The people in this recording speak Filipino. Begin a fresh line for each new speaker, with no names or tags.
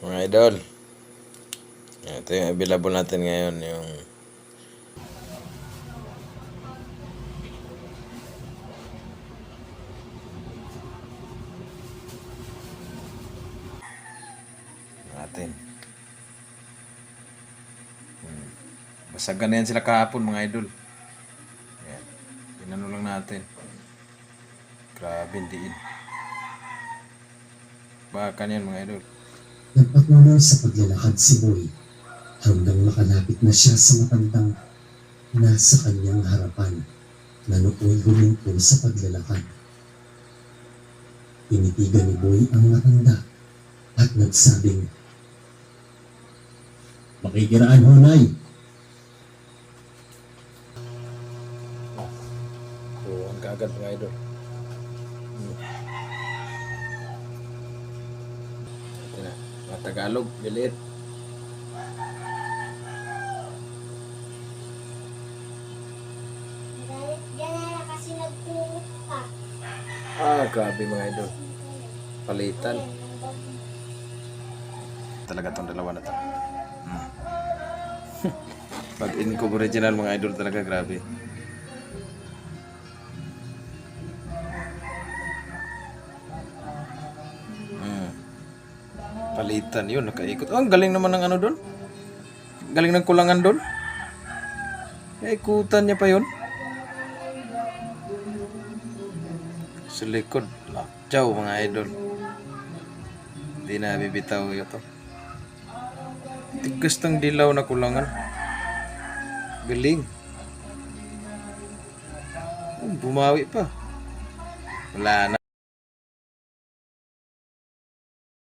Mga idol, ito yung available natin ngayon, yung natin. Basagan na yan sila kahapon, mga idol. Yan. Tinano lang natin. Grabe, diin. Baka yan, mga idol.
Nagpatuloy sa paglalakad si Boy hanggang makalapit na siya sa matandang nasa kanyang harapan na nooy huminto sa paglalakad. Tinitigan ni Boy ang matanda at nagsabing, "Makikiraan ho, Nay."
Tuwan ka agad, mga idol. Ito na, mga Tagalog, bilit.
Galit yan na kasi nagpulot ka.
Grabe, mga idol. Palitan. Talaga tong dalawa na to. Pag income original, mga idol, talaga grabe. Palitan yun, nakaikot. Ang galing naman ng ano doon. Galing ng kulangan doon. Ikutan niya pa yun. Sa likod, lakyaw, mga idol. Hindi na bibitaw ito. Tigas ng dilaw na kulangan. Galing. Bumawi pa. Wala na.